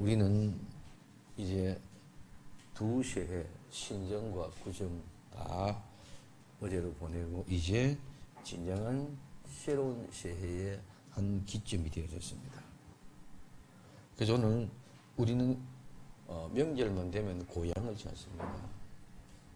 우리는 이제 두 세의 신정과 구정 다 어제로 보내고 이제 진정한 새로운 새해의 한 기점이 되어졌습니다. 그래서 오늘 우리는 명절만 되면 고향을 찾습니다.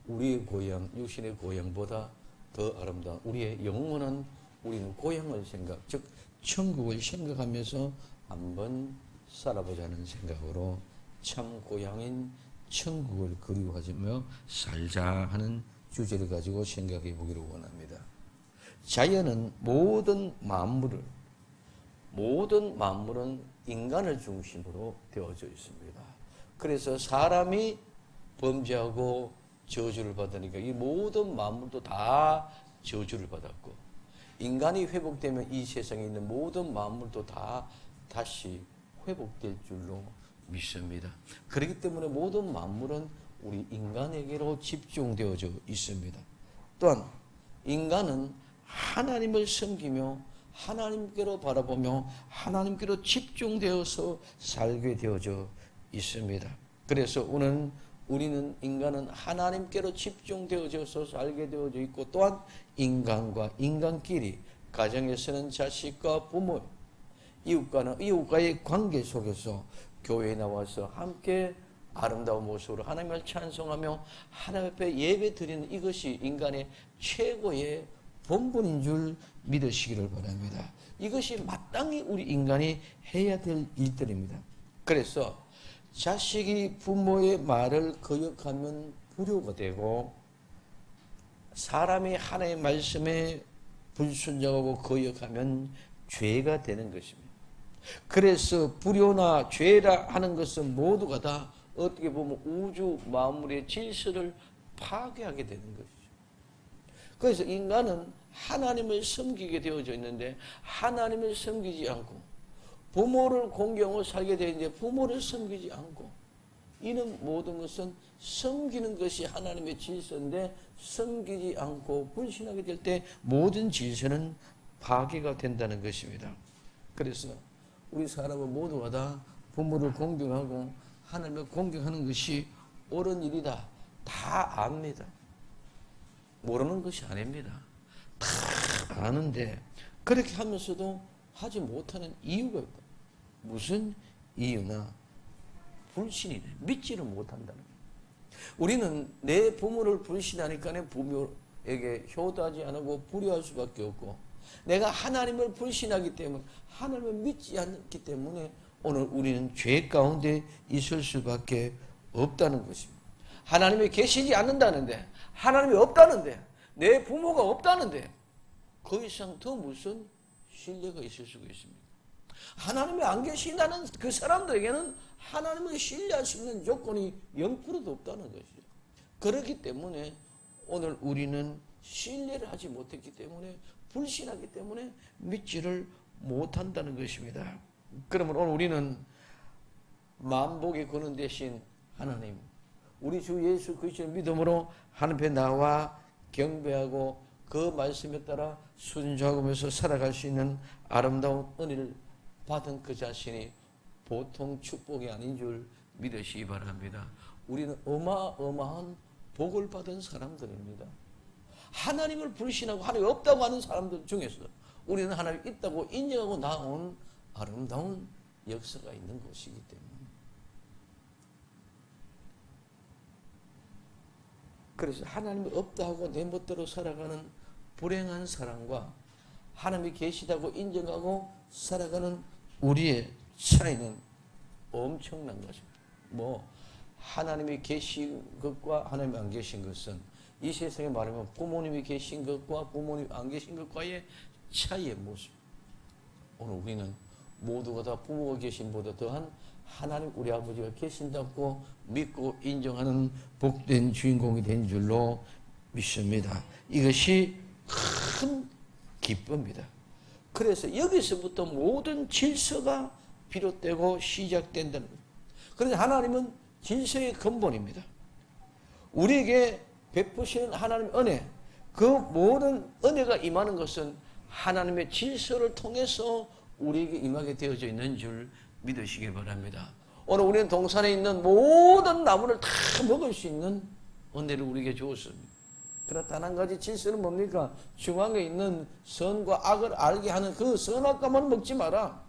우리의 고향, 육신의 고향보다 더 아름다운 우리의 영원한 우리는 고향을 즉 천국을 생각하면서 한번 살아보자는 생각으로 참 고향인 천국을 그리워하며 살자 하는 주제를 가지고 생각해 보기를 원합니다. 자연은 모든 만물은 인간을 중심으로 되어져 있습니다. 그래서 사람이 범죄하고 저주를 받으니까 이 모든 만물도 다 저주를 받았고, 인간이 회복되면 이 세상에 있는 모든 만물도 다 다시 회복될 줄로 믿습니다. 그렇기 때문에 모든 만물은 우리 인간에게로 집중되어져 있습니다. 또한 인간은 하나님을 섬기며 하나님께로 바라보며 하나님께로 집중되어서 살게 되어져 있습니다. 그래서 오늘 우리는 인간은 하나님께로 집중되어져서 살게 되어져 있고, 또한 인간과 인간끼리, 가정에서는 자식과 부모, 이웃과의 관계 속에서 교회에 나와서 함께 아름다운 모습으로 하나님을 찬송하며 하나님 앞에 예배 드리는 이것이 인간의 최고의 본분인 줄 믿으시기를 바랍니다. 이것이 마땅히 우리 인간이 해야 될 일들입니다. 그래서 자식이 부모의 말을 거역하면 불효가 되고, 사람이 하나님의 말씀에 불순종하고 거역하면 죄가 되는 것입니다. 그래서 불효나 죄라 하는 것은 모두가 다 어떻게 보면 우주 만물의 질서를 파괴하게 되는 것이죠. 그래서 인간은 하나님을 섬기게 되어져 있는데 하나님을 섬기지 않고, 부모를 공경하고 살게 되는데 부모를 섬기지 않고, 이는 모든 것은 섬기는 것이 하나님의 질서인데 섬기지 않고 불신하게 될 때 모든 질서는 파괴가 된다는 것입니다. 그래서 우리 사람은 모두가 다 부모를 공경하고 하나님을 공경하는 것이 옳은 일이다 다 압니다. 모르는 것이 아닙니다. 다 아는데 그렇게 하면서도 하지 못하는 이유가 있다. 무슨 이유나 불신이네. 믿지를 못한다는 거예요. 우리는 내 부모를 불신하니까 내 부모에게 효도하지 않고 불효할 수밖에 없고, 내가 하나님을 불신하기 때문에 하나님을 믿지 않기 때문에 오늘 우리는 죄 가운데 있을 수밖에 없다는 것입니다. 하나님이 계시지 않는다는데, 하나님이 없다는데, 내 부모가 없다는데 그 이상 더 무슨 신뢰가 있을 수가 있습니까? 하나님이 안 계신다는 그 사람들에게는 하나님을 신뢰할 수 있는 조건이 0%도 없다는 것이죠. 그렇기 때문에 오늘 우리는 신뢰를 하지 못했기 때문에, 불신하기 때문에 믿지를 못한다는 것입니다. 그러면 오늘 우리는 만복의 근원 대신 하나님, 우리 주 예수 그리스도의 믿음으로 하나님 앞에 나와 경배하고 그 말씀에 따라 순종하면서 살아갈 수 있는 아름다운 은혜를 받은 그 자신이 보통 축복이 아닌 줄 믿으시기 바랍니다. 우리는 어마어마한 복을 받은 사람들입니다. 하나님을 불신하고 하나님이 없다고 하는 사람들 중에서 우리는 하나님이 있다고 인정하고 나온 아름다운 역사가 있는 곳이기 때문에, 그래서 하나님이 없다고 내 멋대로 살아가는 불행한 사람과 하나님이 계시다고 인정하고 살아가는 우리의 차이는 엄청난 것입니다. 하나님이 계신 것과 하나님이 안 계신 것은 이 세상에 말하면 부모님이 계신 것과 부모님이 안 계신 것과의 차이의 모습. 오늘 우리는 모두가 다 부모가 계신 보다 더한 하나님 우리 아버지가 계신다고 믿고 인정하는 복된 주인공이 된 줄로 믿습니다. 이것이 큰 기쁨입니다. 그래서 여기서부터 모든 질서가 비롯되고 시작된다는 거예요. 그래서 하나님은 질서의 근본입니다. 우리에게 베푸시는 하나님의 은혜, 그 모든 은혜가 임하는 것은 하나님의 질서를 통해서 우리에게 임하게 되어져 있는 줄 믿으시기 바랍니다. 오늘 우리는 동산에 있는 모든 나무를 다 먹을 수 있는 은혜를 우리에게 주었습니다. 그러나 단 한 가지 질서는 뭡니까? 중앙에 있는 선과 악을 알게 하는 그 선악과만 먹지 마라.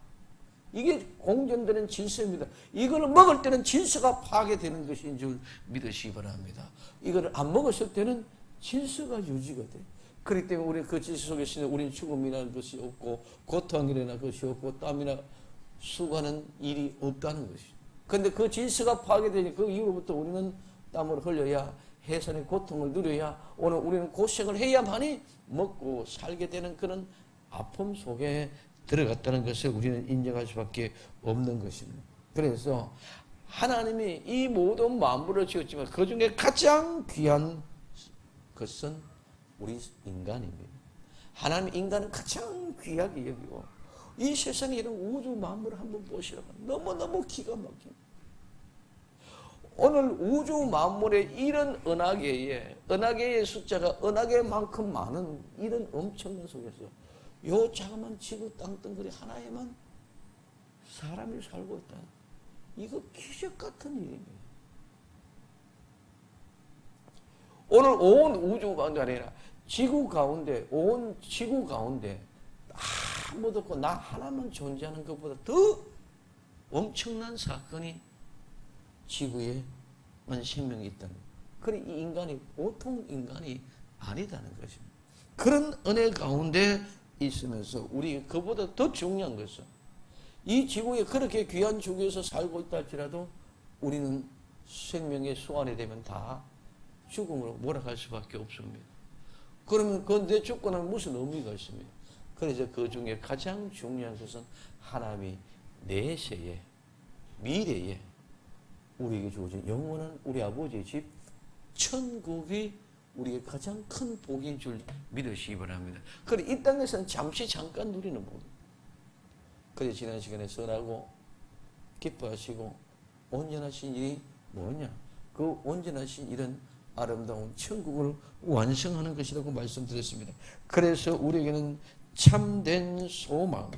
이게 공존되는 질서입니다. 이걸 먹을 때는 질서가 파괴되는 것인 줄 믿으시기 바랍니다. 이걸 안 먹었을 때는 질서가 유지가 돼. 그렇기 때문에 우리 그 질서 속에 있으면 우리는 죽음이라는 것이 없고 고통이라는 것이 없고 땀이나 수고하는 일이 없다는 것이죠. 그런데 그 질서가 파괴되니 그 이후로부터 우리는 땀을 흘려야 해산의 고통을 누려야 오늘 우리는 고생을 해야만이 먹고 살게 되는 그런 아픔 속에 들어갔다는 것을 우리는 인정할 수밖에 없는 것입니다. 그래서 하나님이 이 모든 만물을 지었지만 그 중에 가장 귀한 것은 우리 인간입니다. 하나님 인간은 가장 귀하게 여기고 이 세상에 이런 우주 만물을 한번 보시라고 너무너무 기가 막힙니다. 오늘 우주 만물의 이런 은하계의 숫자가 은하계만큼 많은 이런 엄청난 속에서 요 자그만 지구 땅덩어리 하나에만 사람이 살고 있다. 이거 기적 같은 일입니다. 오늘 온 우주가 아니라 지구 가운데 온 지구 가운데 아무도 없고 나 하나만 존재하는 것보다 더 엄청난 사건이 지구에만 생명이 있다는 거예요. 그래 이 인간이 보통 인간이 아니다는 것입니다. 그런 은혜 가운데 있으면서 우리 그보다 더 중요한 것은 이 지구에 그렇게 귀한 지구에서 살고 있다 할지라도 우리는 생명의 수완이 되면 다 죽음으로 몰아갈 수밖에 없습니다. 그러면 그 내 조건은 무슨 의미가 있습니까? 그래서 그 중에 가장 중요한 것은 하나님이 내세에 미래에 우리에게 주어진 영원한 우리 아버지의 집 천국이 우리의 가장 큰 복인 줄 믿으시기 바랍니다. 그래 이 땅에서는 잠시 잠깐 누리는 복. 그래 지난 시간에 선하고 기뻐하시고 온전하신 일이 뭐냐? 그 온전하신 일은 아름다운 천국을 완성하는 것이라고 말씀드렸습니다. 그래서 우리에게는 참된 소망,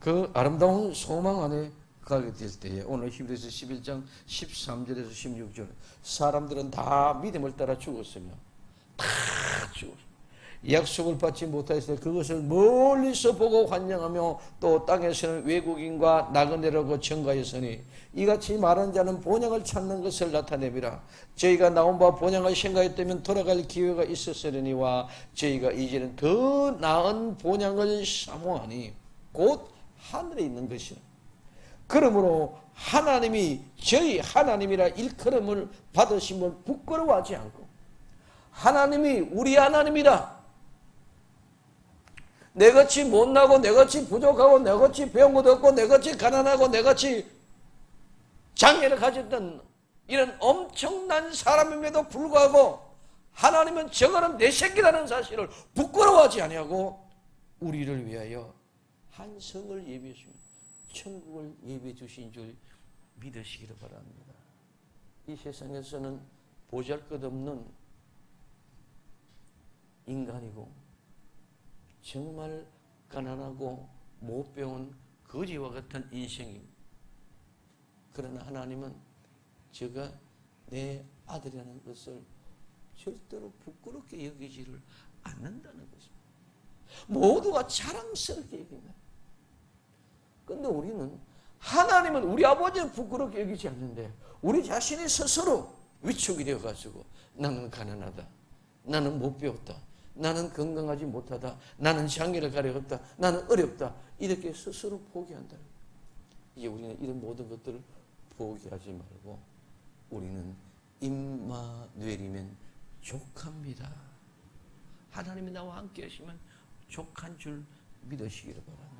그 아름다운 소망 안에 가게 될 때에 오늘 히브리서 11장 13절에서 16절 사람들은 다 믿음을 따라 죽었으며 다 죽었어요. 약속을 받지 못하였을 때 그것을 멀리서 보고 환영하며 또 땅에서는 외국인과 나그네라고 청가했으니 이같이 말한 자는 본향을 찾는 것을 나타내미라. 저희가 나온 바 본향을 생각했다면 돌아갈 기회가 있었으려니와 저희가 이제는 더 나은 본향을 사모하니 곧 하늘에 있는 것이라. 그러므로 하나님이 저희 하나님이라 일컬음을 받으심을 부끄러워하지 않고 하나님이 우리 하나님이라 내같이 못나고 내같이 부족하고 내같이 배운 것도 없고 내같이 가난하고 내같이 장애를 가졌던 이런 엄청난 사람임에도 불구하고 하나님은 저거는 내 새끼라는 사실을 부끄러워하지 아니하고 우리를 위하여 한 성을 예비해 주십니다. 천국을 예비해 주신 줄 믿으시기를 바랍니다. 이 세상에서는 보잘것없는 인간이고 정말 가난하고 못 배운 거지와 같은 인생입니다. 그러나 하나님은 제가 내 아들이라는 것을 절대로 부끄럽게 여기지를 않는다는 것입니다. 모두가 자랑스럽게 여깁니다. 그런데 우리는 하나님은 우리 아버지는 부끄럽게 여기지 않는데 우리 자신이 스스로 위축이 되어가지고 나는 가난하다, 나는 못 배웠다, 나는 건강하지 못하다, 나는 장애를 가려웠다, 나는 어렵다 이렇게 스스로 포기한다. 이제 우리는 이런 모든 것들을 포기하지 말고 우리는 임마누엘이면 족합니다. 하나님이 나와 함께 하시면 족한 줄 믿으시기를 바랍니다.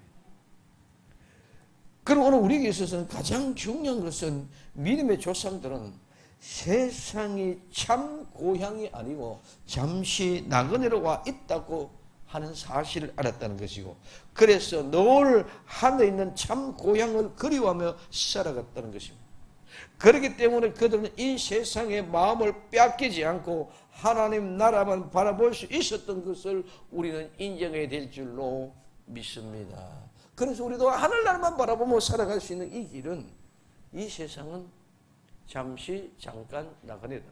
그럼 오늘 우리에게 있어서는 가장 중요한 것은 믿음의 조상들은 세상이 참 고향이 아니고 잠시 나그네로 와 있다고 하는 사실을 알았다는 것이고 그래서 늘 하늘에 있는 참 고향을 그리워하며 살아갔다는 것입니다. 그렇기 때문에 그들은 이 세상의 마음을 빼앗기지 않고 하나님 나라만 바라볼 수 있었던 것을 우리는 인정해야 될 줄로 믿습니다. 그래서 우리도 하늘나라만 바라보며 살아갈 수 있는 이 길은, 이 세상은 잠시 잠깐 나가니다.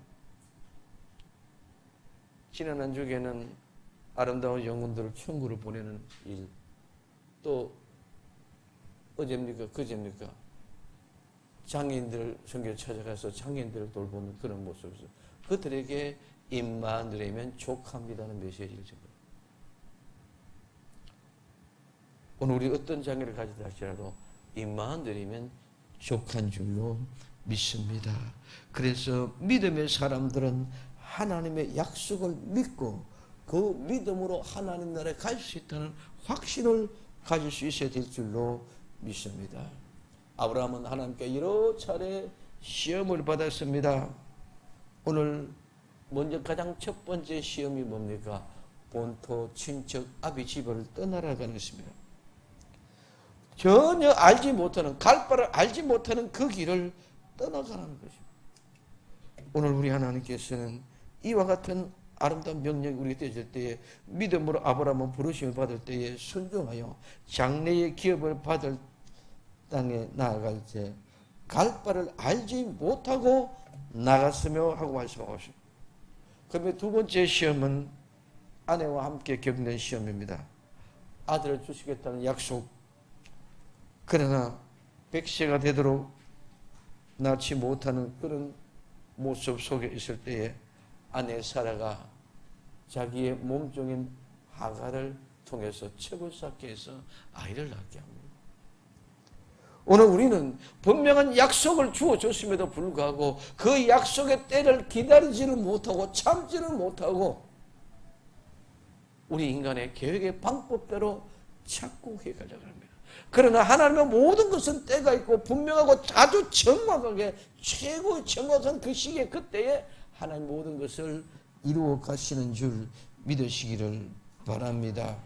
지난 한 주에는 아름다운 영혼들을 천국으로 보내는 일, 또 어제입니까 그제입니까 장애인들 선교 찾아가서 장애인들을 돌보는 그런 모습에서 그들에게 입만 들이면 족합니다는 메시지를 준 거예요. 오늘 우리 어떤 장애를 가지다 할지라도 입만 들이면 족한 줄로 믿습니다. 그래서 믿음의 사람들은 하나님의 약속을 믿고 그 믿음으로 하나님 나라에 갈 수 있다는 확신을 가질 수 있어야 될 줄로 믿습니다. 아브라함은 하나님께 여러 차례 시험을 받았습니다. 오늘 먼저 가장 첫 번째 시험이 뭡니까? 본토 친척 아비 집을 떠나라는 것입니다. 전혀 알지 못하는, 갈 바를 알지 못하는 그 길을 떠나가라는 것입니다. 오늘 우리 하나님께서는 이와 같은 아름다운 명령이 우리가 되어질 때에 믿음으로 아브라함은 부르심을 받을 때에 순종하여 장래의 기업을 받을 땅에 나아갈 때 갈 바를 알지 못하고 나갔으며 하고 말씀하고 있습니다. 그러면 두 번째 시험은 아내와 함께 겪는 시험입니다. 아들을 주시겠다는 약속. 그러나 100세가 되도록 낳지 못하는 그런 모습 속에 있을 때에 아내 사라가 자기의 몸종인 하갈을 통해서 첩을 쌓게 해서 아이를 낳게 합니다. 오늘 우리는 분명한 약속을 주어줬음에도 불구하고 그 약속의 때를 기다리지를 못하고 참지를 못하고 우리 인간의 계획의 방법대로 자꾸 해가려고 합니다. 그러나 하나님의 모든 것은 때가 있고 분명하고 아주 정확하게 최고의 정확한 그 시기에 그때에 하나님 모든 것을 이루어 가시는 줄 믿으시기를 바랍니다.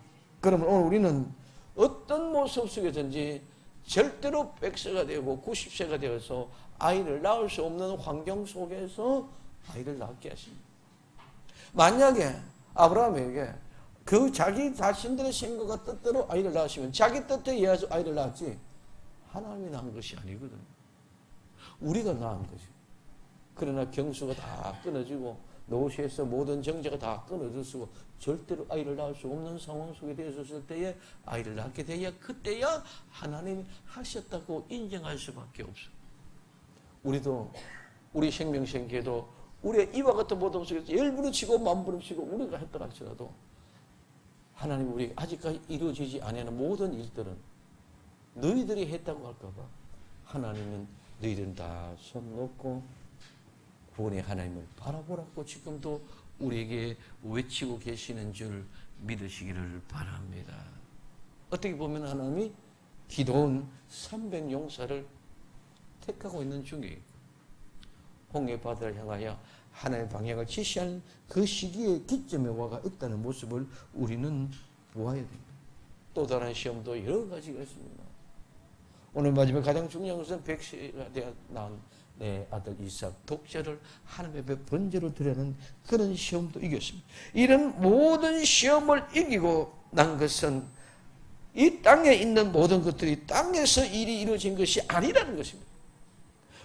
그러면 오늘 우리는 어떤 모습 속에서든지 절대로 100세가 되고 90세가 되어서 아이를 낳을 수 없는 환경 속에서 아이를 낳게 하십니다. 만약에 아브라함에게 그 자기 자신들의 생각과 뜻대로 아이를 낳으시면 자기 뜻에 의해서 아이를 낳았지 하나님이 낳은 것이 아니거든요. 우리가 낳은 거죠. 그러나 경수가 다 끊어지고 노시에서 모든 정제가 다 끊어졌고 절대로 아이를 낳을 수 없는 상황 속에 되었을 때에 아이를 낳게 돼야 그때야 하나님이 하셨다고 인정할 수밖에 없어. 우리도 우리 생명생계도 우리의 이와 같은 모든 속에서 열부르치고 만부르치고 우리가 했다 할지라도 하나님 우리 아직까지 이루어지지 않는 모든 일들은 너희들이 했다고 할까봐 하나님은 너희들은 다 손 놓고 구원의 하나님을 바라보라고 지금도 우리에게 외치고 계시는 줄 믿으시기를 바랍니다. 어떻게 보면 하나님이 기도원 300용사를 택하고 있는 중에 홍해 바다를 향하여 하나님의 방향을 지시하는 그 시기의 기점에 와가 있다는 모습을 우리는 보아야 됩니다. 또 다른 시험도 여러 가지가 있습니다. 오늘 마지막 가장 중요한 것은 100세가 되어 낳은 내 아들 이삭 독자를 하나님 앞에 번제로 드리는 그런 시험도 이겼습니다. 이런 모든 시험을 이기고 난 것은 이 땅에 있는 모든 것들이 땅에서 일이 이루어진 것이 아니라는 것입니다.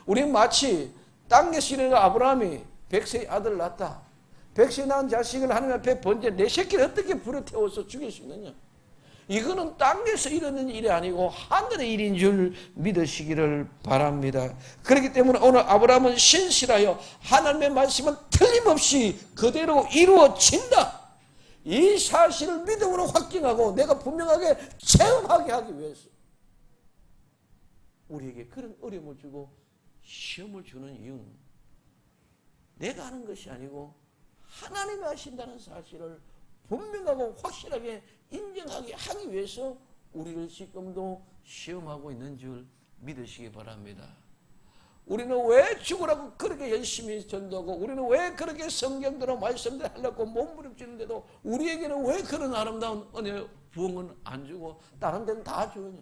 우리는 마치 땅에서 일어난 아브라함이 100세의 아들을 낳았다. 100세 낳은 자식을 하나님 앞에 번제 내 새끼를 어떻게 불에 태워서 죽일 수 있느냐. 이거는 땅에서 일어나는 일이 아니고 하늘의 일인 줄 믿으시기를 바랍니다. 그렇기 때문에 오늘 아브라함은 신실하여 하나님의 말씀은 틀림없이 그대로 이루어진다. 이 사실을 믿음으로 확증하고 내가 분명하게 체험하게 하기 위해서 우리에게 그런 어려움을 주고 시험을 주는 이유는 내가 하는 것이 아니고 하나님이 하신다는 사실을 분명하고 확실하게 인정하게 하기 위해서 우리를 지금도 시험하고 있는 줄 믿으시기 바랍니다. 우리는 왜 죽으라고 그렇게 열심히 전도하고 우리는 왜 그렇게 성경대로 말씀대로 하려고 몸부림치는데도 우리에게는 왜 그런 아름다운 은혜 부흥은 안 주고 다른 데는 다 주느냐.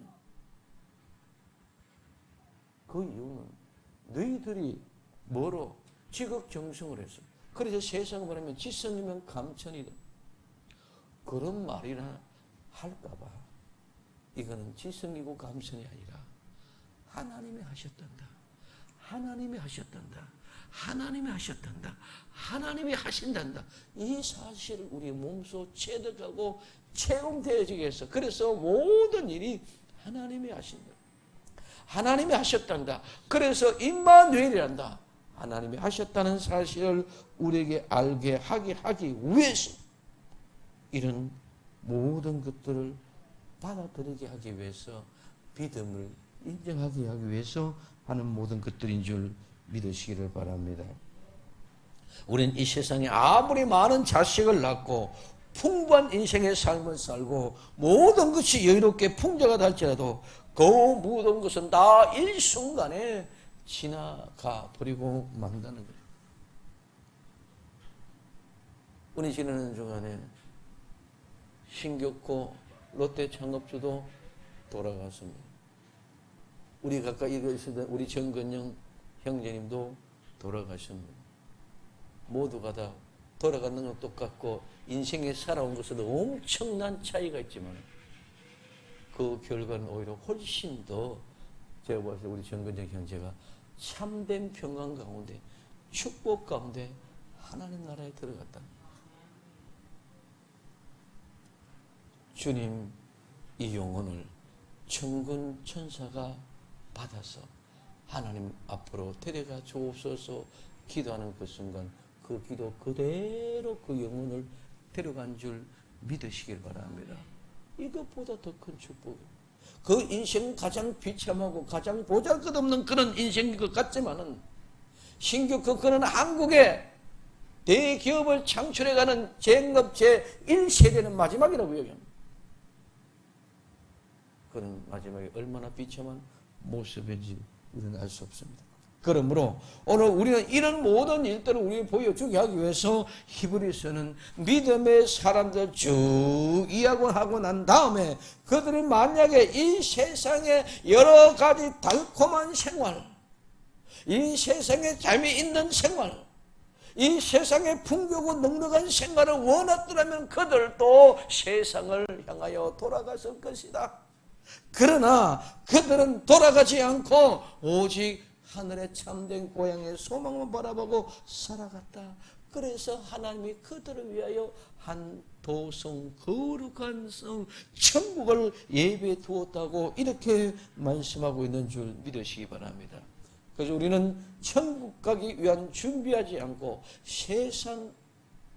그 이유는 너희들이 뭐로 지극정성을 했어. 그래서 세상을 말하면 지성이면 감천이다. 그런 말이나 할까봐 이거는 지성이고 감성이 아니라 하나님이 하셨단다. 하나님이 하셨단다. 하나님이 하셨단다. 하나님이 하신단다. 이 사실을 우리 몸소 체득하고 체험되어지게 해서, 그래서 모든 일이 하나님이 하신다. 하나님이 하셨단다. 그래서 임마누엘이란다. 하나님이 하셨다는 사실을 우리에게 알게 하기 위해서 이런 모든 것들을 받아들이게 하기 위해서, 믿음을 인정하게 하기 위해서 하는 모든 것들인 줄 믿으시기를 바랍니다. 우리는 이 세상에 아무리 많은 자식을 낳고 풍부한 인생의 삶을 살고 모든 것이 여유롭게 풍족하다 할지라도 그 모든 것은 다 일순간에 지나가 버리고 만다는 거예요. 운이 지나는 중간에 신격호 롯데 창업주도 돌아갔습니다. 우리 가까이 있었던 우리 정건영 형제님도 돌아가셨습니다. 모두가 다 돌아가는 건 똑같고 인생에 살아온 것에도 엄청난 차이가 있지만 그 결과는 오히려 훨씬 더, 제가 봤을 때 우리 정건영 형제가 참된 평강 가운데, 축복 가운데 하나님 나라에 들어갔다. 주님, 이 영혼을 천군 천사가 받아서 하나님 앞으로 데려가 주옵소서 기도하는 그 순간 그 기도 그대로 그 영혼을 데려간 줄 믿으시길 바랍니다. 이것보다 더 큰 축복이에요. 그 인생 가장 비참하고 가장 보잘것없는 그런 인생인 것 같지만은 신규 그는 한국의 대기업을 창출해가는 쟁업 제1세대는 마지막이라고 얘기합니다. 그는 마지막에 얼마나 비참한 모습인지 우리는 알 수 없습니다. 그러므로 오늘 우리는 이런 모든 일들을 우리에게 보여주게 하기 위해서 히브리서는 믿음의 사람들 쭉 이야기하고 난 다음에 그들이 만약에 이 세상의 여러 가지 달콤한 생활, 이 세상에 재미있는 생활, 이 세상의 풍요고 넉넉한 생활을 원했더라면 그들도 세상을 향하여 돌아갔을 것이다. 그러나 그들은 돌아가지 않고 오직 하늘의 참된 고향의 소망만 바라보고 살아갔다. 그래서 하나님이 그들을 위하여 한 도성, 거룩한 성, 천국을 예배해 두었다고 이렇게 말씀하고 있는 줄 믿으시기 바랍니다. 그래서 우리는 천국 가기 위한 준비하지 않고 세상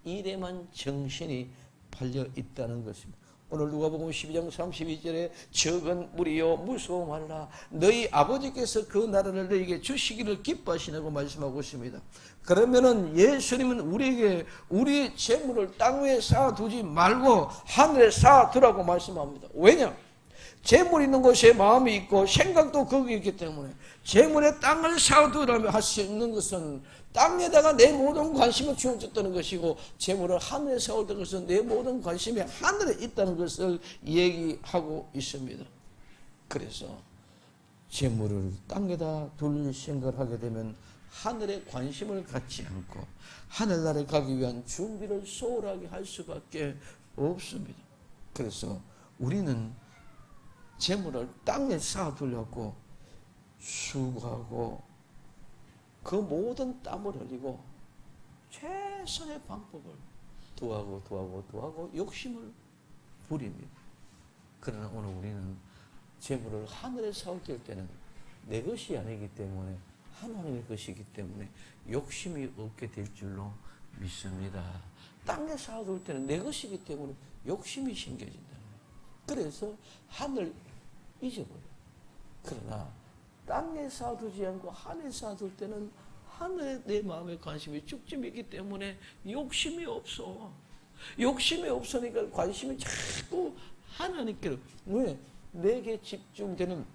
일에만 정신이 팔려 있다는 것입니다. 오늘 누가복음 12장 32절에 적은 무리여 무서워 말라 너희 아버지께서 그 나라를 너희에게 주시기를 기뻐하시라고 말씀하고 있습니다. 그러면은 예수님은 우리에게 우리 재물을 땅 위에 쌓아두지 말고 하늘에 쌓아두라고 말씀합니다. 왜냐? 재물 있는 곳에 마음이 있고 생각도 거기 있기 때문에 재물에 땅을 쌓아두라며 할 수 있는 것은 땅에다가 내 모든 관심을 주어졌다는 것이고 재물을 하늘에 쌓아둔 것은 내 모든 관심이 하늘에 있다는 것을 얘기하고 있습니다. 그래서 재물을 땅에다 둘 생각을 하게 되면 하늘에 관심을 갖지 않고 하늘나라에 가기 위한 준비를 소홀하게 할 수밖에 없습니다. 그래서 우리는 재물을 땅에 쌓아두려고 수고하고 그 모든 땀을 흘리고 최선의 방법을 두하고 욕심을 부립니다. 그러나 오늘 우리는 재물을 하늘에 쌓을 때는 내 것이 아니기 때문에 하나님의 것이기 때문에 욕심이 없게 될 줄로 믿습니다. 땅에 쌓아둘 때는 내 것이기 때문에 욕심이 생겨진다. 그래서 하늘 잊어버려요. 그러나 땅에 쌓아두지 않고 하늘에 쌓아둘 때는 하늘에 내 마음의 관심이 쭉쭉 있기 때문에 욕심이 없어. 욕심이 없으니까 관심이 자꾸 하나님께로. 왜? 내게 집중되는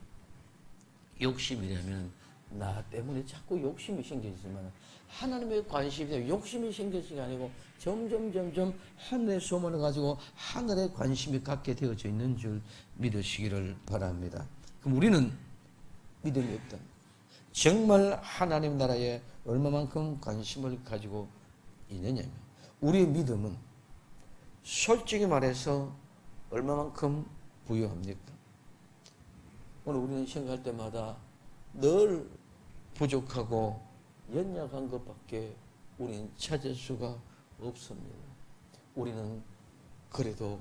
욕심이라면 나 때문에 자꾸 욕심이 생기지만 하나님의 관심이 욕심이 생기는 게 아니고 점점 하늘의 소망을 가지고 하늘의 관심이 갖게 되어져 있는 줄 믿으시기를 바랍니다. 그럼 우리는 믿음이 없다. 정말 하나님 나라에 얼마만큼 관심을 가지고 있느냐면 우리의 믿음은 솔직히 말해서 얼마만큼 부유합니까? 오늘 우리는 생각할 때마다 늘 부족하고 연약한 것밖에 우리는 찾을 수가 없습니다. 우리는 그래도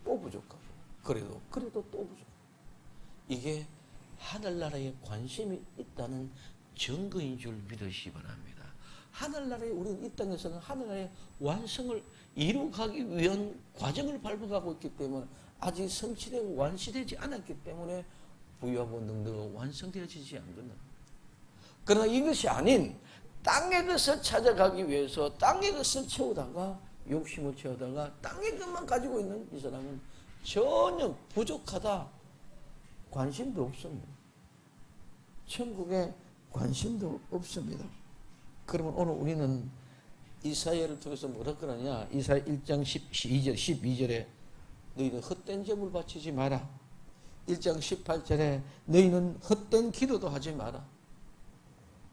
또 부족하고 그래도 또 부족하고 이게 하늘나라에 관심이 있다는 증거인 줄 믿으시기 바랍니다. 하늘나라에 우리는 이 땅에서는 하늘나라의 완성을 이루어가기 위한 과정을 밟아가고 있기 때문에 아직 성취되고 완성되지 않았기 때문에 부유하고 능력은 완성되어지지 않거든. 그러나 이것이 아닌 땅의 것을 찾아가기 위해서 땅의 것을 채우다가 욕심을 채우다가 땅의 것만 가지고 있는 이 사람은 전혀 부족하다. 관심도 없습니다. 천국에 관심도 없습니다. 그러면 오늘 우리는 이사야를 통해서 뭐라 그러냐? 이사야 1장 12절에 너희는 헛된 제물 바치지 마라. 1장 18절에 너희는 헛된 기도도 하지 마라.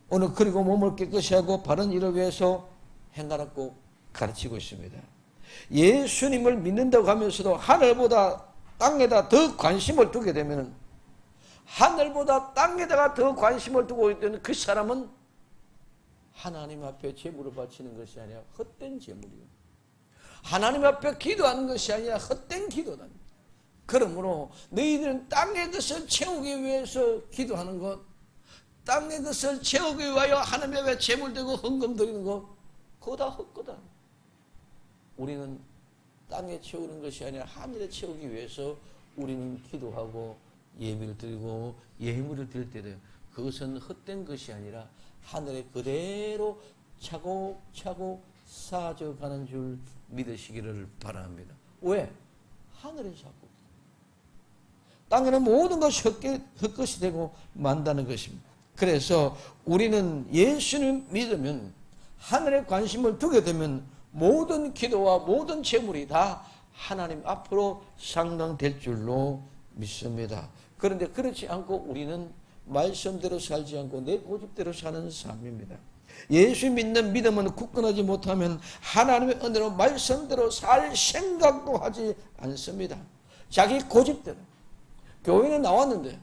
오늘 그리고 몸을 깨끗이 하고 바른 일을 위해서 행하라고 가르치고 있습니다. 예수님을 믿는다고 하면서도 하늘보다 땅에다 더 관심을 두게 되면 하늘보다 땅에다가 더 관심을 두고 있는 그 사람은 하나님 앞에 제물을 바치는 것이 아니라 헛된 제물이요. 하나님 앞에 기도하는 것이 아니라 헛된 기도다. 그러므로 너희들은 땅의 것을 채우기 위해서 기도하는 것, 땅의 것을 채우기 위하여 하나님 앞에 제물 드리고 헌금 드리는 것, 그거 다 헛거다. 우리는 땅에 채우는 것이 아니라 하늘에 채우기 위해서 우리는 기도하고 예배를 드리고 예물을 드릴 때도 그것은 헛된 것이 아니라 하늘에 그대로 차곡차곡 쌓아져가는 줄 믿으시기를 바랍니다. 왜? 하늘에 쌓고 땅에는 모든 것이 헛것이 되고 만다는 것입니다. 그래서 우리는 예수님 믿으면 하늘에 관심을 두게 되면 모든 기도와 모든 재물이 다 하나님 앞으로 상당될 줄로 믿습니다. 그런데 그렇지 않고 우리는 말씀대로 살지 않고 내 고집대로 사는 삶입니다. 예수 믿는 믿음은 굳건하지 못하면 하나님의 은혜로 말씀대로 살 생각도 하지 않습니다. 자기 고집대로. 교회는 나왔는데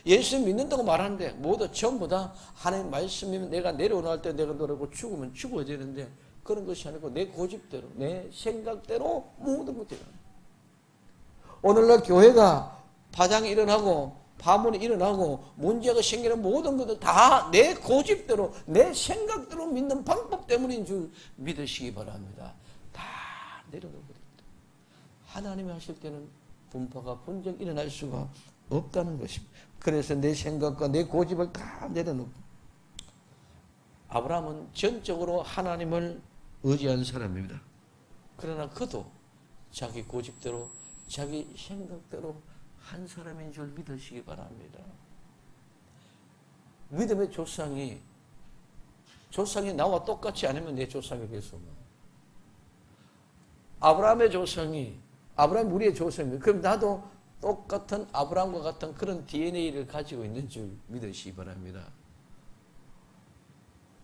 예수 믿는다고 말하는데 모두 전부 다 하나님 말씀이면 내가 내려오날 때 내가 노래고 죽으면 죽어야 되는데 그런 것이 아니고 내 고집대로 내 생각대로 모든 것들이 오늘날 교회가 파장이 일어나고 파문이 일어나고 문제가 생기는 모든 것들 다 내 고집대로 내 생각대로 믿는 방법 때문인 줄 믿으시기 바랍니다. 다 내려놓거든요. 하나님이 하실 때는 분파가 분쟁 일어날 수가 없다는 것입니다. 그래서 내 생각과 내 고집을 다 내려놓고 아브라함은 전적으로 하나님을 의지한 사람입니다. 그러나 그도 자기 고집대로 자기 생각대로 한 사람인 줄 믿으시기 바랍니다. 믿음의 조상이 나와 똑같지 않으면 내 조상이 될 수 없는 아브라함의 조상이 아브라함이 우리의 조상입니다. 그럼 나도 똑같은 아브라함과 같은 그런 DNA를 가지고 있는 줄 믿으시기 바랍니다.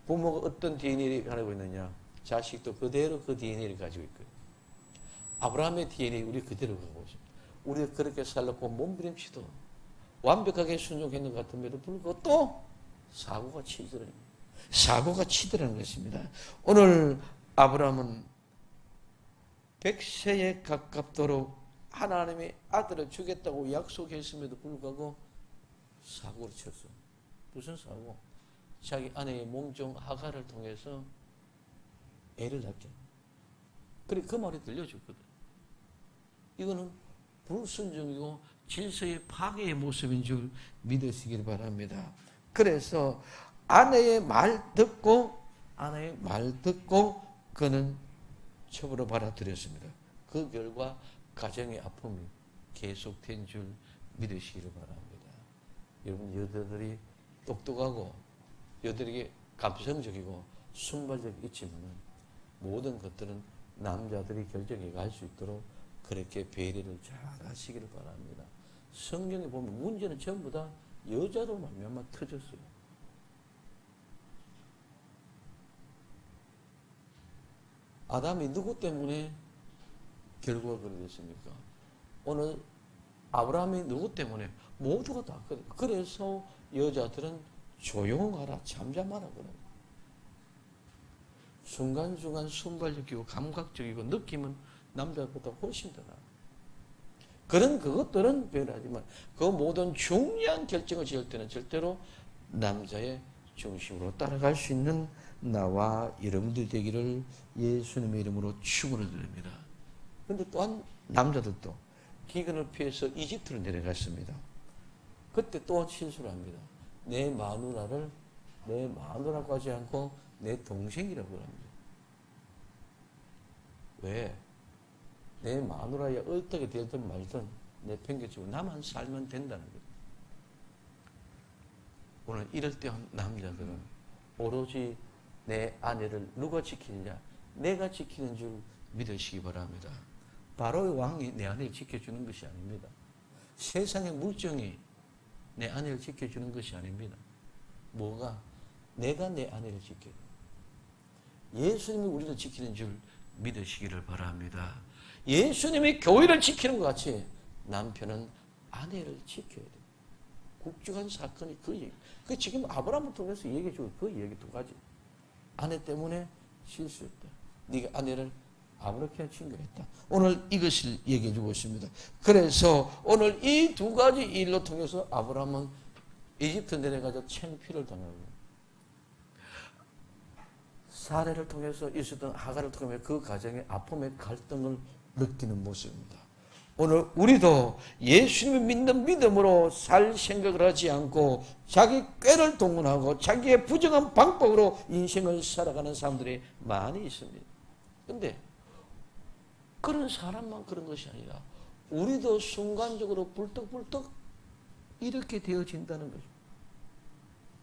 부모가 어떤 DNA를 가지고 있느냐? 자식도 그대로 그 DNA를 가지고 있거든요. 아브라함의 DNA 우리 그대로 가고 있습니다. 우리가 그렇게 살았고 몸부림치도 완벽하게 순종했는 것 같음에도 불구하고 또 사고가 치더라는 것입니다. 오늘 아브라함은 100세에 가깝도록 하나님의 아들을 주겠다고 약속했음에도 불구하고 사고를 쳤어. 무슨 사고? 자기 아내의 몸종 하갈을 통해서 애를 낳게. 그래 그 말이 들려줬거든. 이거는 불순종이고 질서의 파괴의 모습인 줄 믿으시길 바랍니다. 그래서 아내의 말 듣고 그는 처벌을 받아들였습니다. 그 결과 가정의 아픔이 계속된 줄 믿으시기를 바랍니다. 여러분 여자들이 똑똑하고 여자들에게 감성적이고 순발력이 있지만 모든 것들은 남자들이 결정해 갈 수 있도록 그렇게 배려를 잘 하시기를 바랍니다. 성경에 보면 문제는 전부 다 여자로 말미암아 터졌어요. 아담이 누구 때문에 결과가 그렇게 됐습니까? 오늘 아브라함이 누구 때문에? 모두가 다 그래. 그래서 여자들은 조용하라, 잠잠하라 그래. 순간순간 순발력이고 감각적이고 느낌은 남자보다 훨씬 더 나아. 그런 그것들은 변하지만 그 모든 중요한 결정을 지을 때는 절대로 남자의 중심으로 따라갈 수 있는 나와 여러분들 되기를 예수님의 이름으로 축원을 드립니다. 그런데 또한 남자들도 기근을 피해서 이집트로 내려갔습니다. 그때 또한 실수를 합니다. 내 마누라를 내 마누라고 하지 않고 내 동생이라고 합니다. 왜? 내 마누라야 어떻게 되든 말든 내팽개치고 나만 살면 된다는 거예요. 오늘 이럴 때 남자들은 오로지 내 아내를 누가 지키느냐? 내가 지키는 줄 믿으시기 바랍니다. 바로의 왕이 내 아내를 지켜주는 것이 아닙니다. 세상의 물정이 내 아내를 지켜주는 것이 아닙니다. 뭐가? 내가 내 아내를 지켜요. 예수님이 우리를 지키는 줄 믿으시기를 바랍니다. 예수님이 교회를 지키는 것 같이 남편은 아내를 지켜야 돼요. 국중한 사건이 그 얘기. 그 지금 아브라함을 통해서 얘기해 주고 그 얘기 두 가지. 아내 때문에 실수했다. 네가 아내를 아무렇게나 친구했다. 오늘 이것을 얘기해 주고 있습니다. 그래서 오늘 이 두 가지 일로 통해서 아브라함은 이집트 내려가서 창피를 당하고 사례를 통해서 있었던 하가를 통해 그 가정의 아픔의 갈등을 느끼는 모습입니다. 오늘 우리도 예수님을 믿는 믿음으로 살 생각을 하지 않고 자기 꾀를 동원하고 자기의 부정한 방법으로 인생을 살아가는 사람들이 많이 있습니다. 그런데 그런 사람만 그런 것이 아니라 우리도 순간적으로 불떡불떡 이렇게 되어진다는 거죠.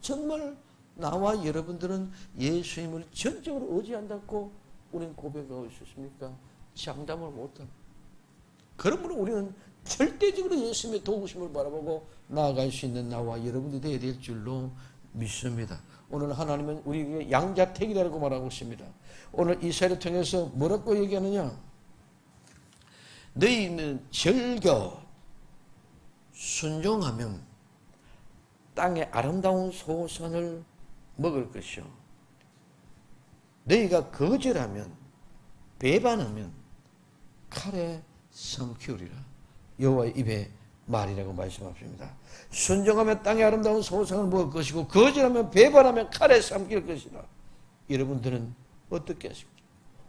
정말 나와 여러분들은 예수님을 전적으로 의지한다고 우리는 고백하고 있었습니까? 장담을 못합니다. 그러므로 우리는 절대적으로 예수님의 도우심을 바라보고 나아갈 수 있는 나와 여러분들이 되어야 될 줄로 믿습니다. 오늘 하나님은 우리에게 양자택일이라고 말하고 있습니다. 오늘 이사야를 통해서 뭐라고 얘기하느냐? 너희는 즐겨 순종하면 땅의 아름다운 소산을 먹을 것이요. 너희가 거절하면 배반하면 칼에 삼키우리라. 여호와의 입의 말이라고 말씀하십니다. 순종하면 땅의 아름다운 소산을 먹을 것이고 거절하면 배반하면 칼에 삼킬 것이라. 여러분들은 어떻게 하십니까?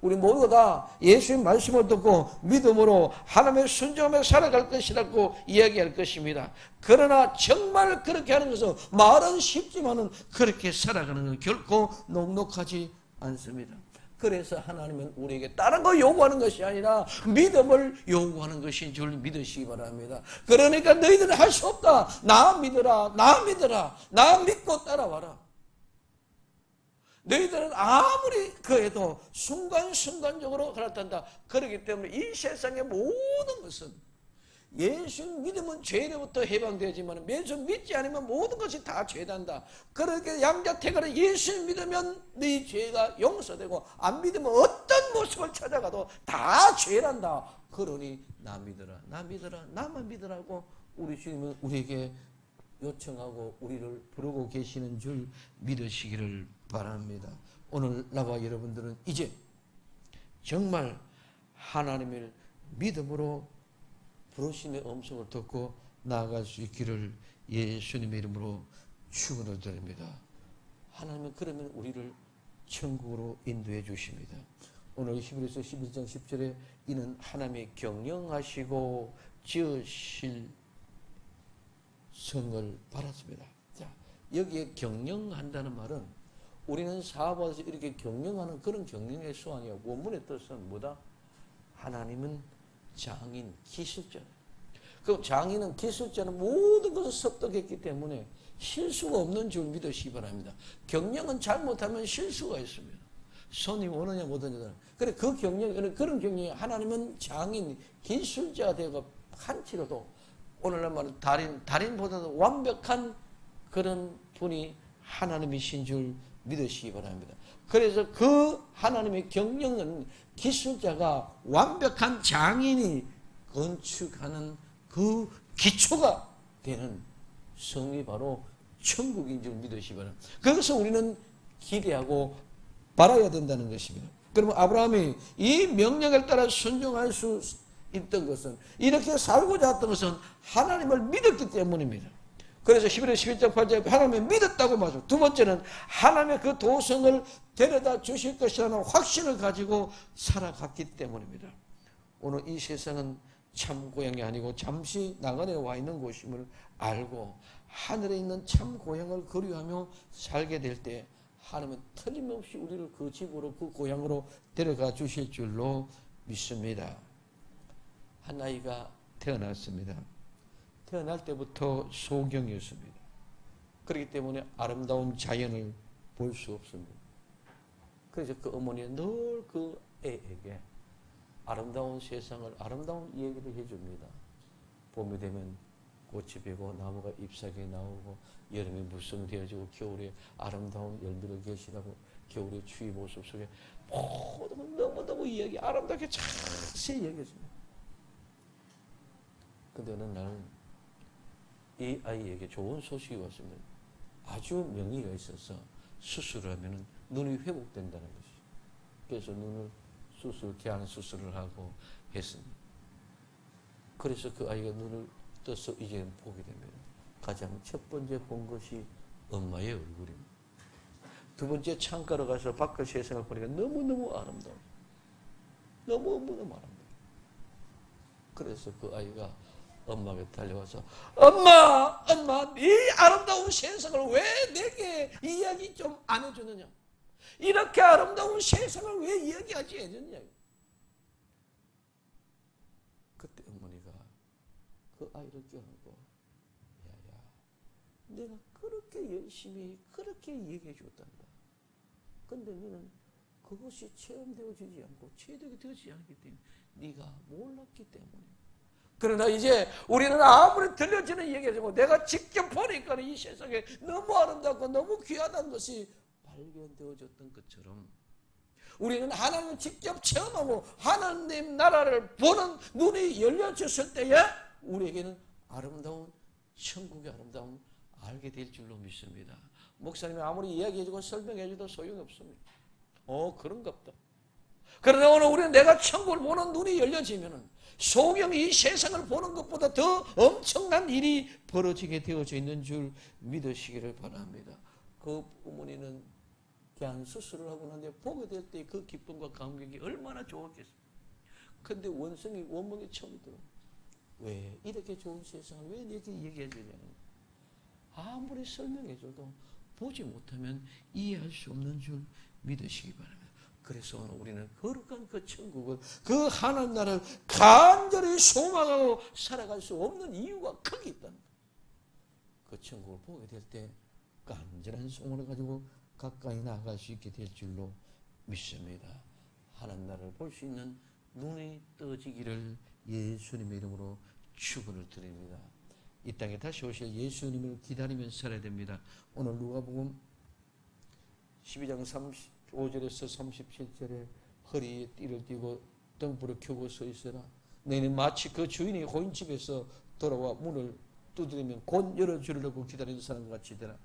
우리 모두가 다 예수의 말씀을 듣고 믿음으로 하나님의 순종하며 살아갈 것이라고 이야기할 것입니다. 그러나 정말 그렇게 하는 것은 말은 쉽지만은 그렇게 살아가는 건 결코 녹록하지 않습니다. 그래서 하나님은 우리에게 다른 거 요구하는 것이 아니라 믿음을 요구하는 것인 줄 믿으시기 바랍니다. 그러니까 너희들은 할 수 없다. 나 믿어라. 나 믿어라. 나 믿고 따라와라. 너희들은 아무리 그래도 순간순간적으로 그렇단다. 그렇기 때문에 이 세상의 모든 것은 예수 믿으면 죄로부터 해방되지만 예수 믿지 않으면 모든 것이 다 죄단다. 그렇게 양자택일은 예수 믿으면 네 죄가 용서되고 안 믿으면 어떤 모습을 찾아가도 다 죄란다. 그러니 나 믿어라. 나 믿어라. 나만 믿으라고 우리 주님은 우리에게 요청하고 우리를 부르고 계시는 줄 믿으시기를 바랍니다. 오늘 나와 여러분들은 이제 정말 하나님을 믿음으로 부르심의 음성을 듣고 나아갈 수 있기를 예수님의 이름으로 축원을 드립니다. 하나님은 그러면 우리를 천국으로 인도해 주십니다. 오늘 히브리서 11장 10절에 이는 하나님의 경영하시고 지으실 성을 바랐습니다. 자, 여기에 경영한다는 말은 우리는 사업에서 이렇게 경영하는 그런 경영의 수완이야. 원문의 뜻은 뭐다? 하나님은 장인, 기술자. 그럼 장인은 기술자는 모든 것을 습득했기 때문에 실수가 없는 줄 믿으시기 바랍니다. 경영은 잘못하면 실수가 있습니다. 손이 오느냐 못 오느냐. 그래 그 경영, 그런 경영이 하나님은 장인, 기술자 되고 한치로도 오늘날 말은 달인보다도 완벽한 그런 분이 하나님이신 줄 믿으시기 바랍니다. 그래서 그 하나님의 경영은 기술자가 완벽한 장인이 건축하는 그 기초가 되는 성이 바로 천국인 줄 믿으시기 바랍니다. 그것을 우리는 기대하고 바라야 된다는 것입니다. 그러면 아브라함이 이 명령을 따라 순종할 수 있던 것은, 이렇게 살고자 했던 것은 하나님을 믿었기 때문입니다. 그래서 11절 11절 8절 하나님을 믿었다고 말하죠. 두 번째는 하나님의 그 도성을 데려다 주실 것이라는 확신을 가지고 살아갔기 때문입니다. 오늘 이 세상은 참 고향이 아니고 잠시 나간에 와 있는 곳임을 알고 하늘에 있는 참 고향을 그리워하며 살게 될 때 하나님은 틀림없이 우리를 그 집으로, 그 고향으로 데려가 주실 줄로 믿습니다. 한 아이가 태어났습니다. 태어날 때부터 소경이었습니다. 그렇기 때문에 아름다운 자연을 볼 수 없습니다. 그래서 그 어머니는 늘 그 애에게 아름다운 세상을, 아름다운 얘기를 해줍니다. 봄이 되면 꽃이 피고 나무가 잎사귀 나오고 여름에 무성되어지고 겨울에 아름다운 열매를 계시라고 겨울의 추위 모습 속에 모든 너무너무 이야기 아름답게 자세히 얘기했습니다. 근데 어느 날 이 아이에게 좋은 소식이 왔습니다. 아주 명의가 있어서 수술을 하면 눈이 회복된다는 것이죠. 그래서 눈을 개안 수술을 하고 했습니다. 그래서 그 아이가 눈을 떠서 이제 보게 됩니다. 가장 첫 번째 본 것이 엄마의 얼굴입니다. 두 번째 창가로 가서 밖의 세상을 보니까 너무너무 아름다워요. 너무너무 아름다워요. 그래서 그 아이가 엄마에게 달려와서 엄마, 이 아름다운 세상을 왜 내게 이야기 좀 안 해주느냐? 이렇게 아름다운 세상을 왜 이야기하지 않느냐? 그때 어머니가 그 아이를 껴안고 야야, 내가 그렇게 열심히 그렇게 얘기해 줬단다. 근데 너는 그것이 체험되어지지 않고 체득이 되지 않기 때문에 네가 몰랐기 때문에. 그러나 이제 우리는 아무리 들려지는 얘기하고 내가 직접 보니까 이 세상에 너무 아름답고 너무 귀하다는 것이 발견되어졌던 것처럼 우리는 하나님을 직접 체험하고 하나님 나라를 보는 눈이 열려졌을 때에 우리에게는 아름다운 천국의 아름다움 알게 될 줄로 믿습니다. 목사님이 아무리 이야기해주고 설명해줘도 소용이 없습니다. 그런갑다. 그러나 오늘 우리는 내가 천국을 보는 눈이 열려지면은 소경이 이 세상을 보는 것보다 더 엄청난 일이 벌어지게 되어져 있는 줄 믿으시기를 바랍니다. 그 어머니는 그냥 수술을 하고 난데 보게 될 때 그 기쁨과 감격이 얼마나 좋았겠습니까? 근데 원망이 처음 들어. 왜 이렇게 좋은 세상을 왜 내게 얘기해 주냐는, 아무리 설명해줘도 보지 못하면 이해할 수 없는 줄 믿으시기 바랍니다. 그래서 오늘 우리는 거룩한 그 천국을, 그 하나님 나라를 간절히 소망하고 살아갈 수 없는 이유가 크게 있다는 거예요. 그 천국을 보게 될 때 간절한 소원을 가지고 가까이 나아갈 수 있게 될 줄로 믿습니다. 하나님 나라를 볼 수 있는 눈이 떠지기를 예수님의 이름으로 축원을 드립니다. 이 땅에 다시 오실 예수님을 기다리면서 살아야 됩니다. 오늘 누가복음 12장 35절에서 37절에 허리에 띠를 띠고 등불을 켜고 서 있어라. 너희는 마치 그 주인이 고인집에서 돌아와 문을 두드리면 곧 열어주려고 기다리는 사람과 같이 되라.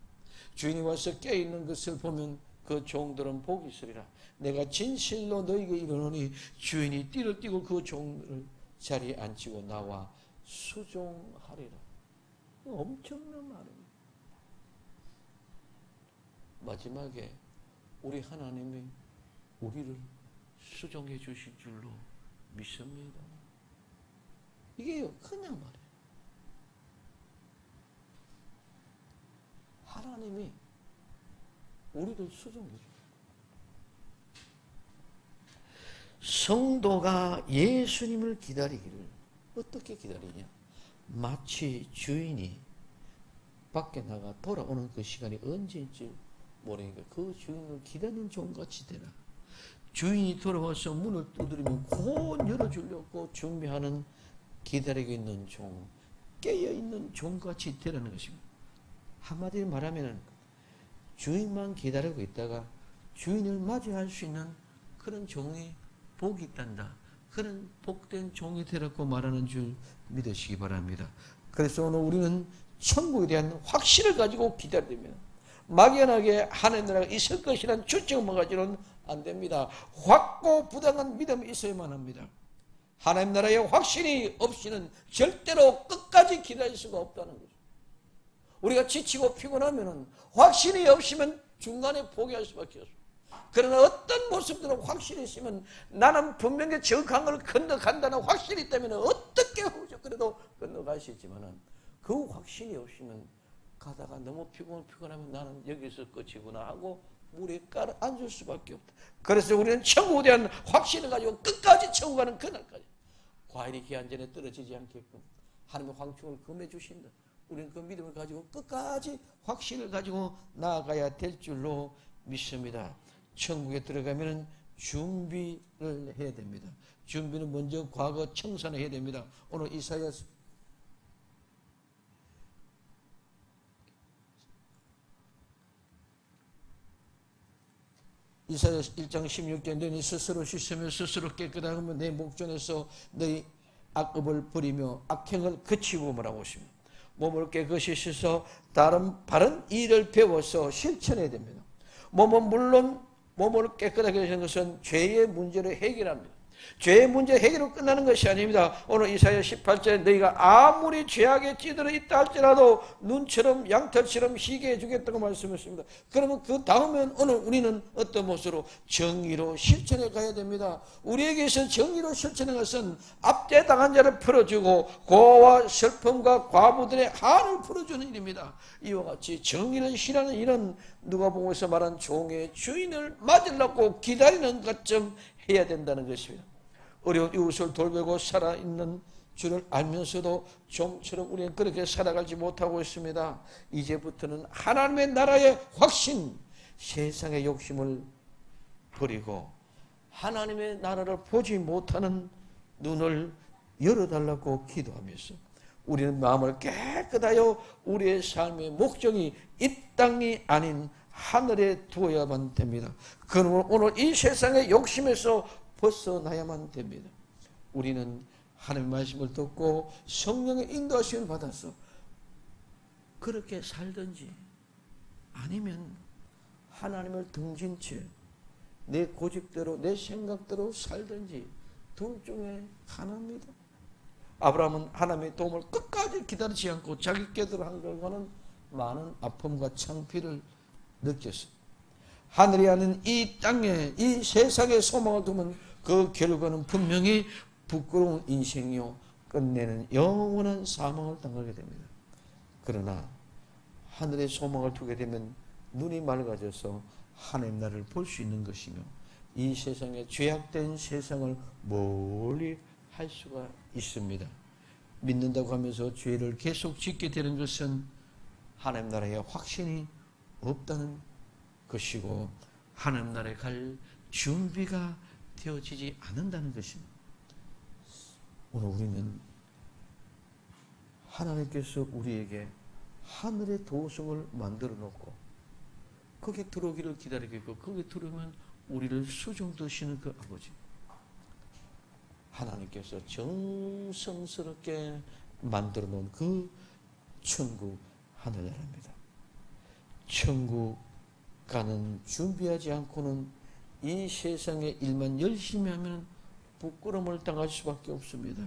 주인이 와서 깨어있는 것을 보면 그 종들은 복이 있으리라. 내가 진실로 너희에게 이르노니 주인이 띠를 띠고 그 종을 자리에 앉히고 나와 수종하리라. 엄청난 말입니다. 마지막에 우리 하나님이 우리를 수종해 주실 줄로 믿습니다. 이게요, 그냥 말이에요. 하나님이 우리를 수종해 주세요. 성도가 예수님을 기다리기를 어떻게 기다리냐? 마치 주인이 밖에 나가 돌아오는 그 시간이 언제인지 모르니까 그 주인을 기다리는 종같이 되라. 주인이 돌아와서 문을 두드리면 곧 열어주려고 준비하는, 기다리고 있는 종, 깨어있는 종같이 되라는 것입니다. 한마디로 말하면 주인만 기다리고 있다가 주인을 맞이할 수 있는 그런 종이 복이 있단다. 그런 복된 종이 되라고 말하는 줄 믿으시기 바랍니다. 그래서 오늘 우리는 천국에 대한 확신을 가지고 기다려야 됩니다. 막연하게 하나님 나라가 있을 것이라는 추측만 가지고는 안 됩니다. 확고 부당한 믿음이 있어야만 합니다. 하나님 나라의 확신이 없이는 절대로 끝까지 기다릴 수가 없다는 거죠. 우리가 지치고 피곤하면 확신이 없으면 중간에 포기할 수밖에 없어요. 그러나 어떤 모습들은 확신이 있으면 나는 분명히 정확한 걸 건너간다는 확신이 있다면 어떻게 그래도 건너갈 수 있지만 그 확신이 없으면 가다가 너무 피곤하면 나는 여기서 끝이구나 하고 물에 깔아앉을 수밖에 없다. 그래서 우리는 천국에 대한 확신을 가지고 끝까지 천국 가는 그날까지 과일이 기한 전에 떨어지지 않게끔 하나님의 황충을 금해 주신다. 우리는 그 믿음을 가지고 끝까지 확신을 가지고 나아가야 될 줄로 믿습니다. 천국에 들어가면 준비를 해야 됩니다. 준비는 먼저 과거 청산을 해야 됩니다. 오늘 이사야서 1장 16절 너희 스스로 씻으며 스스로 깨끗하면 내 목전에서 너희 악업을 버리며 악행을 그치고 뭐라고 하십니다. 몸을 깨끗이 씻어 다른 바른 일을 배워서 실천해야 됩니다. 물론 몸을 깨끗하게 하는 것은 죄의 문제를 해결합니다. 죄의 문제 해결로 끝나는 것이 아닙니다. 오늘 이사야 18절에 너희가 아무리 죄악에 찌들어 있다 할지라도 눈처럼 양털처럼 희게 해주겠다고 말씀했습니다. 그러면 그 다음엔 오늘 우리는 어떤 모습으로 정의로 실천해 가야 됩니다. 우리에게서 정의로 실천하는 것은 압제당한 자를 풀어주고 고아와 슬픔과 과부들의 한을 풀어주는 일입니다. 이와 같이 정의를 실하는 일은 누가복음에서 말한 종의 주인을 맞으려고 기다리는 것쯤 해야 된다는 것입니다. 어려운 이웃을 돌보고 살아있는 줄을 알면서도 좀처럼 우리는 그렇게 살아가지 못하고 있습니다. 이제부터는 하나님의 나라의 확신, 세상의 욕심을 버리고 하나님의 나라를 보지 못하는 눈을 열어달라고 기도하면서 우리는 마음을 깨끗하여 우리의 삶의 목적이 이 땅이 아닌 하늘에 두어야만 됩니다. 그러면 오늘 이 세상의 욕심에서 벗어나야만 됩니다. 우리는 하나님의 말씀을 듣고 성령의 인도하심을 받아서 그렇게 살든지 아니면 하나님을 등진 채 내 고집대로 내 생각대로 살든지 둘 중에 하나입니다. 아브라함은 하나님의 도움을 끝까지 기다리지 않고 자기 깨달아 한 결과는 많은 아픔과 창피를 느꼈습니다. 하늘이 아닌 이 땅에 이 세상에 소망을 두면 그 결과는 분명히 부끄러운 인생이요 끝내는 영원한 사망을 당하게 됩니다. 그러나 하늘에 소망을 두게 되면 눈이 맑아져서 하나님 나라를 볼 수 있는 것이며 이 세상에 죄악된 세상을 멀리 할 수가 있습니다. 믿는다고 하면서 죄를 계속 짓게 되는 것은 하나님 나라의 확신이 없다는 것이고 하나님 나라에 갈 준비가 되어지지 않는다는 것입니다. 오늘 우리는 하나님께서 우리에게 하늘의 도성을 만들어 놓고 거기에 들어오기를 기다리고 있고 거기에 들어오면 우리를 수종 드시는 그 아버지 하나님께서 정성스럽게 만들어 놓은 그 천국 하늘나라입니다. 천국 가는 준비하지 않고는 이 세상의 일만 열심히 하면 부끄러움을 당할 수밖에 없습니다.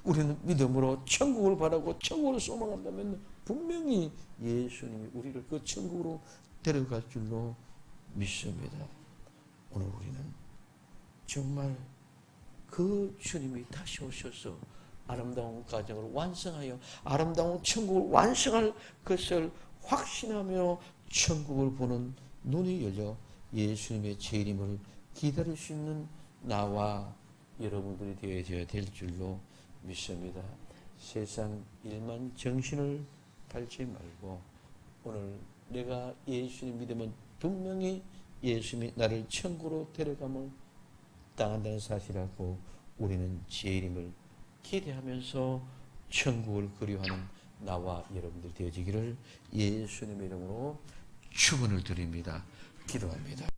우리는 믿음으로 천국을 바라고 천국을 소망한다면 분명히 예수님이 우리를 그 천국으로 데려갈 줄로 믿습니다. 오늘 우리는 정말 그 주님이 다시 오셔서 아름다운 가정을 완성하여 아름다운 천국을 완성할 것을 확신하며 천국을 보는 눈이 열려 예수님의 재림을 기다릴 수 있는 나와 여러분들이 되어야 될 줄로 믿습니다. 세상 일만 정신을 팔지 말고 오늘 내가 예수님 믿으면 분명히 예수님이 나를 천국으로 데려감을 당한다는 사실하고 우리는 재림을 기대하면서 천국을 그리워하는 나와 여러분들 되어지기를 예수님의 이름으로 축원을 드립니다. 기도합니다.